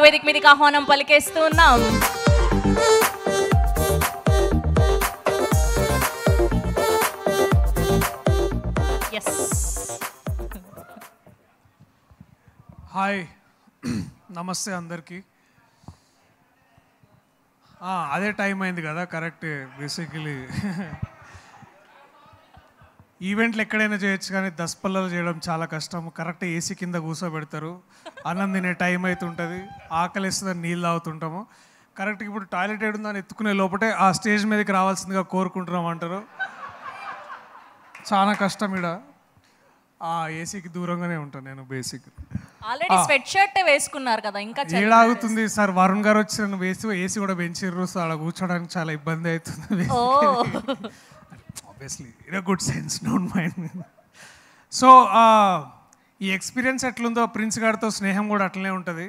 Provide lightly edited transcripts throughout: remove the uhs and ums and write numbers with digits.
వేదిక మీదకి ఆహ్వానం పలికేస్తూ ఉన్నాం. హాయ్, నమస్తే అందరికీ. అదే టైం అయింది కదా, కరెక్ట్. బేసికలీ ఈవెంట్లు ఎక్కడైనా చేయొచ్చు కానీ దసపల్లలో చేయడం చాలా కష్టం. కరెక్ట్ ఏసీ కింద కూర్చోబెడతారు, అన్నం తినే టైం అవుతుంటుంది, ఆకలిస్తుందని నీళ్ళు తాగుతుంటాము. కరెక్ట్గా ఇప్పుడు టాయిలెట్ ఏడుందని ఎత్తుకునే లోపటే ఆ స్టేజ్ మీదకి రావాల్సిందిగా కోరుకుంటున్నాం అంటారు. చాలా కష్టం. ఇక్కడ ఆ ఏసీకి దూరంగానే ఉంటాను నేను. బేసిక్ ఆల్రెడీ స్వెట్ షర్ట్ వేసుకున్నారు కదా, ఇంకా ఏడాగుతుంది సార్. వరుణ్ గారు వచ్చి నన్ను ఏసీ కూడా పెంచిర్రు, సో అలా కూర్చోడానికి చాలా ఇబ్బంది అవుతుంది. Obviously in a good sense, don't mind. So ఈ ఎక్స్పీరియన్స్ ఎట్లుందో, ప్రిన్స్ గారితో స్నేహం కూడా అట్లనే ఉంటుంది.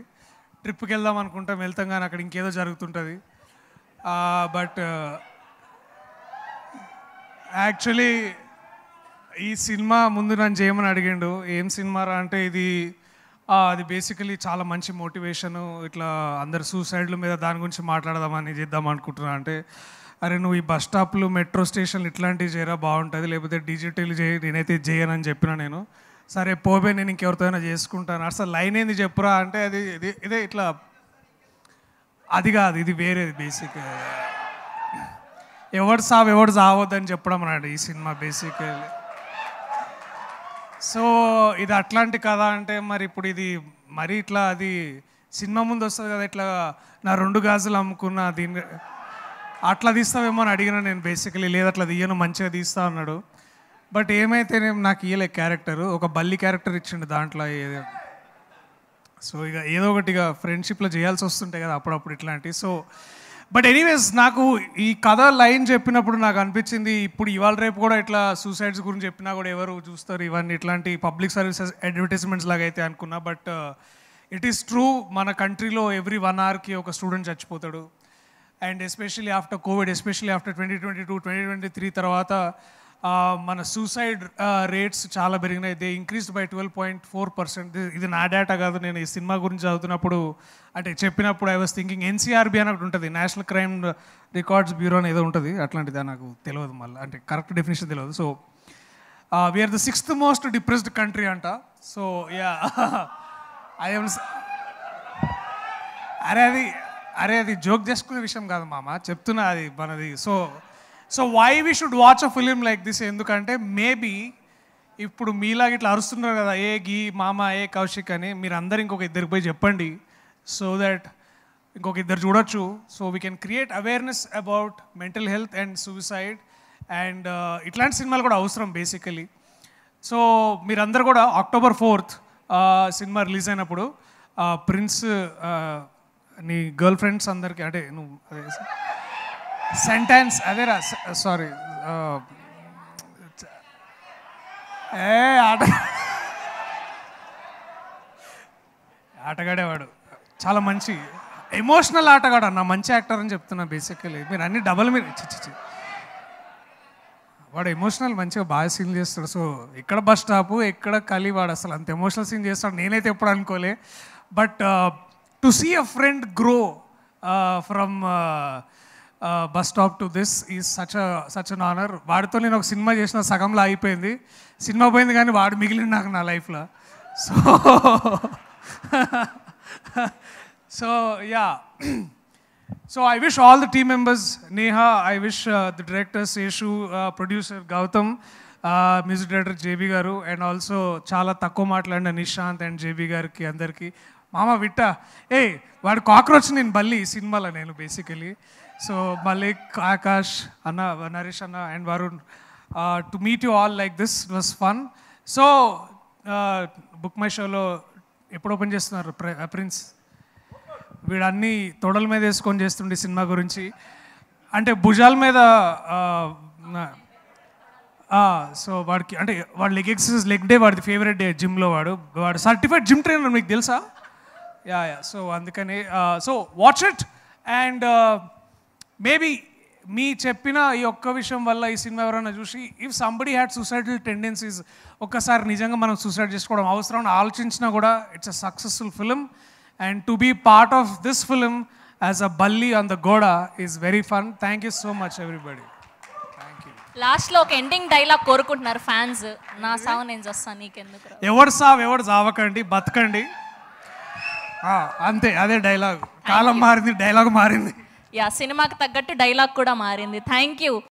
ట్రిప్కి వెళ్దాం అనుకుంటాం, వెళ్తాం కానీ అక్కడ ఇంకేదో జరుగుతుంటుంది. బట్ యాక్చువల్లీ ఈ సినిమా ముందు నన్ను చేయమని అడిగిండు. ఏం సినిమా రా అంటే అది బేసికలీ చాలా మంచి మోటివేషను. ఇట్లా అందరు సూసైడ్ల మీద దాని గురించి మాట్లాడదామని చేద్దాం అనుకుంటున్నా. అంటే అరే నువ్వు ఈ బస్ స్టాప్లు, మెట్రో స్టేషన్లు ఇట్లాంటివి చేయరా బాగుంటుంది, లేకపోతే డిజిటల్ చేయి, నేనైతే చేయనని చెప్పిన. నేను సరే పోబే, నేను ఇంకెవరితో అయినా చేసుకుంటాను. అసలు లైన్ ఏంది చెప్పురా అంటే ఇదే ఇట్లా అది కాదు, ఇది వేరేది. బేసిక్ ఎవడు సావు ఎవడు సావద్దని చెప్పడం అన్నాడు ఈ సినిమా బేసిక్. సో ఇది అట్లాంటి కథ అంటే మరి ఇప్పుడు ఇది మరి ఇట్లా అది సినిమా ముందు వస్తుంది కదా, ఇట్లా నా 2 గాజులు అమ్ముకున్నా దీన్ని అట్లా తీస్తావేమో అని అడిగినా నేను. బేసికలీ లేదు అట్లా తీయను, మంచిగా తీస్తా అన్నాడు. బట్ ఏమైతేనే నాకు ఇయ్యలే క్యారెక్టరు, ఒక బల్లి క్యారెక్టర్ ఇచ్చిండు దాంట్లో. సో ఇక ఏదో ఒకటిగా ఫ్రెండ్షిప్లో చేయాల్సి వస్తుంటాయి కదా అప్పుడప్పుడు ఇట్లాంటివి. సో బట్ ఎనీవేస్, నాకు ఈ కథ లైన్ చెప్పినప్పుడు నాకు అనిపించింది, ఇప్పుడు ఇవాళ రేపు కూడా ఇట్లా సూసైడ్స్ గురించి చెప్పినా కూడా ఎవరు చూస్తారు ఇవన్నీ, ఇట్లాంటి పబ్లిక్ సర్వీసెస్ అడ్వర్టైజ్మెంట్స్ లాగా అయితే అనుకున్నా. బట్ ఇట్ ఈస్ ట్రూ, మన కంట్రీలో ఎవ్రీ 1 hourకి ఒక స్టూడెంట్ చచ్చిపోతాడు. And especially after Covid, especially after 2022, 2023 తర్వాత మన సూసైడ్ రేట్స్ చాలా పెరిగినాయి. They increased by 12.4%. ఇది నా డేటా కాదు, నేను ఈ సినిమా గురించి చదువుతున్నప్పుడు అంటే చెప్పినప్పుడు ఐ వాస్ థింకింగ్ NCRB అని ఒకటి ఉంటుంది, నేషనల్ క్రైమ్ రికార్డ్స్ బ్యూరో అని ఏదో ఉంటుంది, అట్లాంటిది నాకు తెలియదు మళ్ళీ, అంటే కరెక్ట్ డెఫినేషన్ తెలియదు. So we are the 6th most depressed country అంట. సో యా అరే అది జోక్ చేసుకునే విషయం కాదు మామ, చెప్తున్నా అది మనది. So why we should watch a film like this, ఎందుకంటే మేబీ ఇప్పుడు మీలాగా ఇట్లా అరుస్తున్నారు కదా, ఏ గీ మామ, ఏ కౌశిక్ అని, మీరు అందరు ఇంకొక 2 పోయి చెప్పండి, సో దట్ ఇంకొక 2 చూడొచ్చు. So we can create awareness about mental health and suicide. And ఇట్లాంటి సినిమాలు కూడా అవసరం బేసికలీ. సో మీరందరూ కూడా October 4th సినిమా రిలీజ్ అయినప్పుడు ప్రిన్స్ నీ గర్ల్ ఫ్రెండ్స్ అందరికీ, అంటే నువ్వు అదే సెంటెన్స్ అదేరా, సారీ ఆటగాడేవాడు, చాలా మంచి ఎమోషనల్ ఆటగాడు అన్న, మంచి యాక్టర్ అని చెప్తున్నా. బేసికలీ మీరు అన్ని డబల్ మీరు చిచ్చి, వాడు ఎమోషనల్ మంచిగా బాగా సీన్ చేస్తాడు. సో ఎక్కడ బస్ స్టాపు, ఎక్కడ కలి, వాడు అసలు అంత ఎమోషనల్ సీన్ చేస్తాడు, నేనైతే ఎప్పుడు అనుకోలే. But to see a friend grow from bus stop to this is such an honour. వాడితో నేను ఒక సినిమా చేసిన, సగంలో అయిపోయింది, సినిమా పోయింది కానీ వాడు మిగిలింది నాకు నా లైఫ్లో. So yeah, so I wish all the team members, Neha, I wish the director Seshu, producer Gautam, music director JB garu, and also చాలా తక్కువ మాట్లాడిన నిశాంత్ అండ్ JB గారికి అందరికీ. మామ విట్ట వాడు కాక్రోచ్ నేను బల్లి సినిమాలో నేను బేసికలీ. సో మలిక్, ఆకాష్ అన్న, నరేష్ అన్న and Varun, to meet you all like this, it was fun. So book my షోలో ఎప్పుడు ఓపెన్ చేస్తున్నారు ప్రిన్స్? వీడన్నీ తొడల మీద వేసుకొని చేస్తుండే సినిమా గురించి, అంటే భుజాల మీద. సో వాడికి అంటే వాడు లెగ్ డే వాడి ఫేవరెట్ డే జిమ్లో. వాడు సర్టిఫైడ్ జిమ్ ట్రైనర్, మీకు తెలుసా? యా. సో అందుకని so watch it. And maybe మీ చెప్పిన ఈ ఒక్క విషయం వల్ల ఈ సినిమా ఎవరైనా చూసి, if somebody had suicidal tendencies, ఒక్కసారి నిజంగా మనం సూసైడ్ చేసుకోవడం అవసరం ఆలోచించినా కూడా it's a successful film. And to be part of this film as a balli on the goda is very fun. Thank you so much everybody. Last లో ఒక ఎండింగ్ డైలాగ్ కోరుకుంటున్నారు ఫ్యాన్స్. నా సావు నేను చేస్తాను నీకెందుకు రా. ఎవరు సావు ఎవరు చావకండి, బతకండి. అంతే, అదే డైలాగ్. కాలం మారింది, డైలాగ్ మారింది. యా, సినిమాకి తగ్గట్టు డైలాగ్ కూడా మారింది. Thank you.